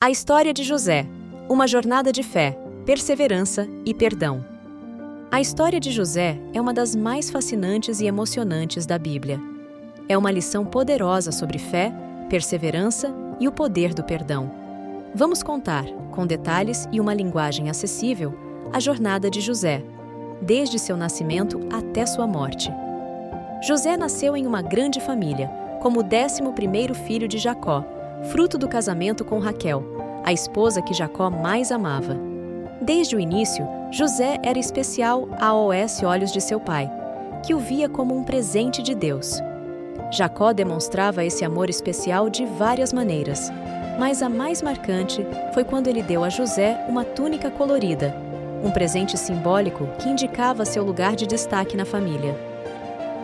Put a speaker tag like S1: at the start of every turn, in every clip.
S1: A história de José, uma jornada de fé, perseverança e perdão. A história de José é uma das mais fascinantes e emocionantes da Bíblia. É uma lição poderosa sobre fé, perseverança e o poder do perdão. Vamos contar, com detalhes e uma linguagem acessível, a jornada de José, desde seu nascimento até sua morte. José nasceu em uma grande família, como o 11º filho de Jacó, fruto do casamento com Raquel, a esposa que Jacó mais amava. Desde o início, José era especial aos olhos de seu pai, que o via como um presente de Deus. Jacó demonstrava esse amor especial de várias maneiras, mas a mais marcante foi quando ele deu a José uma túnica colorida, um presente simbólico que indicava seu lugar de destaque na família.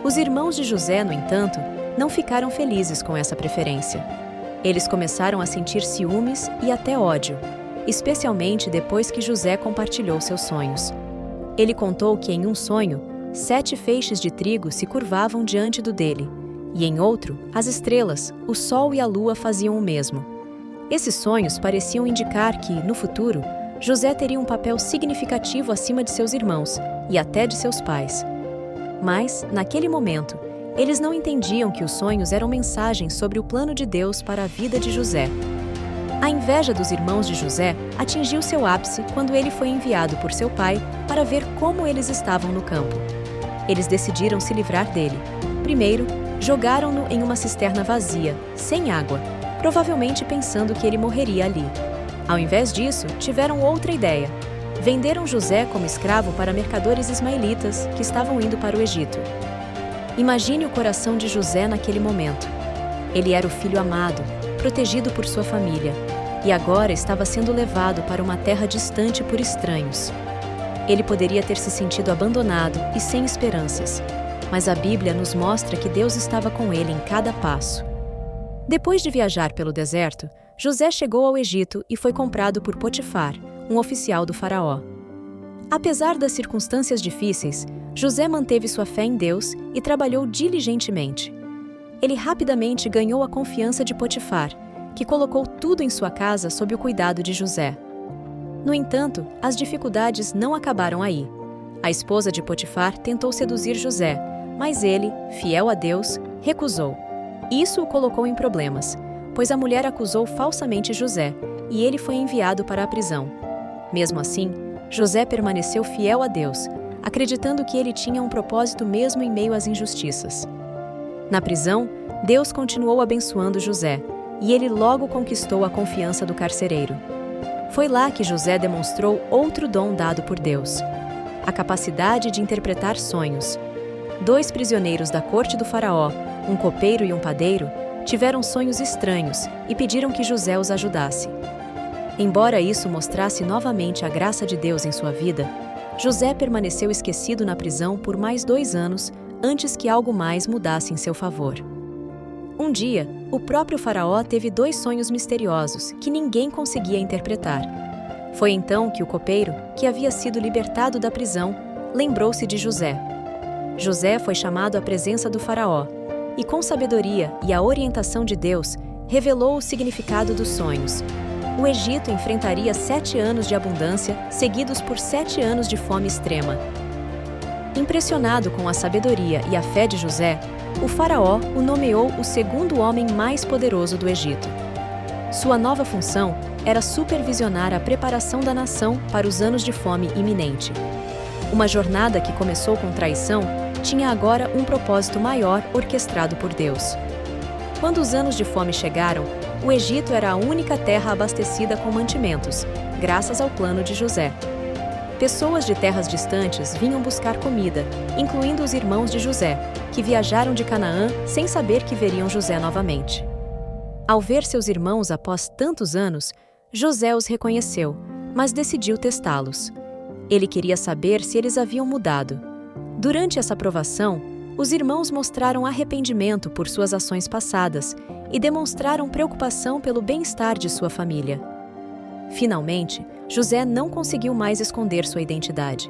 S1: Os irmãos de José, no entanto, não ficaram felizes com essa preferência. Eles começaram a sentir ciúmes e até ódio, especialmente depois que José compartilhou seus sonhos. Ele contou que em um sonho, 7 feixes de trigo se curvavam diante do dele, e em outro, as estrelas, o sol e a lua faziam o mesmo. Esses sonhos pareciam indicar que, no futuro, José teria um papel significativo acima de seus irmãos e até de seus pais. Mas, naquele momento, eles não entendiam que os sonhos eram mensagens sobre o plano de Deus para a vida de José. A inveja dos irmãos de José atingiu seu ápice quando ele foi enviado por seu pai para ver como eles estavam no campo. Eles decidiram se livrar dele. Primeiro, jogaram-no em uma cisterna vazia, sem água, provavelmente pensando que ele morreria ali. Ao invés disso, tiveram outra ideia. Venderam José como escravo para mercadores ismaelitas que estavam indo para o Egito. Imagine o coração de José naquele momento. Ele era o filho amado, protegido por sua família, e agora estava sendo levado para uma terra distante por estranhos. Ele poderia ter se sentido abandonado e sem esperanças, mas a Bíblia nos mostra que Deus estava com ele em cada passo. Depois de viajar pelo deserto, José chegou ao Egito e foi comprado por Potifar, um oficial do faraó. Apesar das circunstâncias difíceis, José manteve sua fé em Deus e trabalhou diligentemente. Ele rapidamente ganhou a confiança de Potifar, que colocou tudo em sua casa sob o cuidado de José. No entanto, as dificuldades não acabaram aí. A esposa de Potifar tentou seduzir José, mas ele, fiel a Deus, recusou. Isso o colocou em problemas, pois a mulher acusou falsamente José e ele foi enviado para a prisão. Mesmo assim, José permaneceu fiel a Deus, acreditando que ele tinha um propósito mesmo em meio às injustiças. Na prisão, Deus continuou abençoando José, e ele logo conquistou a confiança do carcereiro. Foi lá que José demonstrou outro dom dado por Deus: a capacidade de interpretar sonhos. 2 prisioneiros da corte do faraó, um copeiro e um padeiro, tiveram sonhos estranhos e pediram que José os ajudasse. Embora isso mostrasse novamente a graça de Deus em sua vida, José permaneceu esquecido na prisão por mais 2 anos antes que algo mais mudasse em seu favor. Um dia, o próprio faraó teve 2 sonhos misteriosos que ninguém conseguia interpretar. Foi então que o copeiro, que havia sido libertado da prisão, lembrou-se de José. José foi chamado à presença do faraó e, com sabedoria e a orientação de Deus, revelou o significado dos sonhos. O Egito enfrentaria 7 anos de abundância, seguidos por 7 anos de fome extrema. Impressionado com a sabedoria e a fé de José, o faraó o nomeou o 2º homem mais poderoso do Egito. Sua nova função era supervisionar a preparação da nação para os anos de fome iminente. Uma jornada que começou com traição tinha agora um propósito maior orquestrado por Deus. Quando os anos de fome chegaram, o Egito era a única terra abastecida com mantimentos, graças ao plano de José. Pessoas de terras distantes vinham buscar comida, incluindo os irmãos de José, que viajaram de Canaã sem saber que veriam José novamente. Ao ver seus irmãos após tantos anos, José os reconheceu, mas decidiu testá-los. Ele queria saber se eles haviam mudado. Durante essa provação, os irmãos mostraram arrependimento por suas ações passadas e demonstraram preocupação pelo bem-estar de sua família. Finalmente, José não conseguiu mais esconder sua identidade.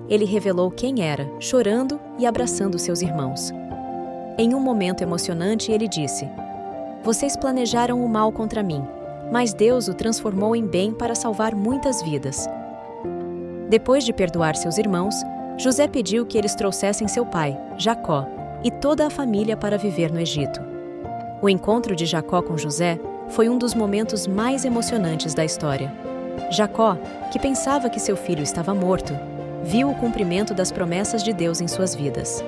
S1: Ele revelou quem era, chorando e abraçando seus irmãos. Em um momento emocionante, ele disse: "Vocês planejaram o mal contra mim, mas Deus o transformou em bem para salvar muitas vidas. Depois de perdoar seus irmãos, José pediu que eles trouxessem seu pai, Jacó, e toda a família para viver no Egito. O encontro de Jacó com José foi um dos momentos mais emocionantes da história. Jacó, que pensava que seu filho estava morto, viu o cumprimento das promessas de Deus em suas vidas.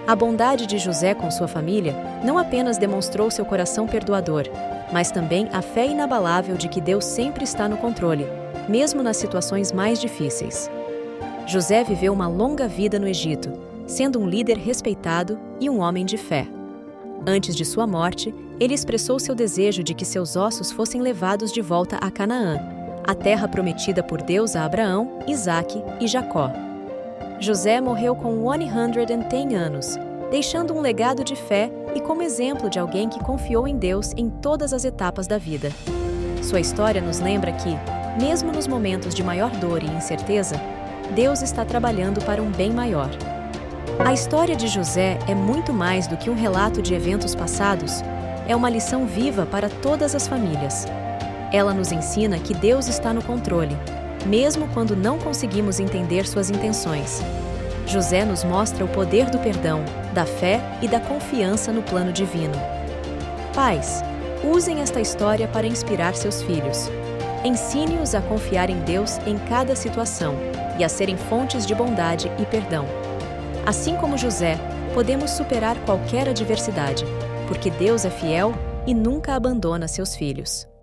S1: A bondade de José com sua família não apenas demonstrou seu coração perdoador, mas também a fé inabalável de que Deus sempre está no controle, mesmo nas situações mais difíceis. José viveu uma longa vida no Egito, sendo um líder respeitado e um homem de fé. Antes de sua morte, ele expressou seu desejo de que seus ossos fossem levados de volta a Canaã, a terra prometida por Deus a Abraão, Isaque e Jacó. José morreu com 110 anos, deixando um legado de fé e como exemplo de alguém que confiou em Deus em todas as etapas da vida. Sua história nos lembra que, mesmo nos momentos de maior dor e incerteza, Deus está trabalhando para um bem maior. A história de José é muito mais do que um relato de eventos passados, é uma lição viva para todas as famílias. Ela nos ensina que Deus está no controle, mesmo quando não conseguimos entender suas intenções. José nos mostra o poder do perdão, da fé e da confiança no plano divino. Pais, usem esta história para inspirar seus filhos. Ensine-os a confiar em Deus em cada situação e a serem fontes de bondade e perdão. Assim como José, podemos superar qualquer adversidade, porque Deus é fiel e nunca abandona seus filhos.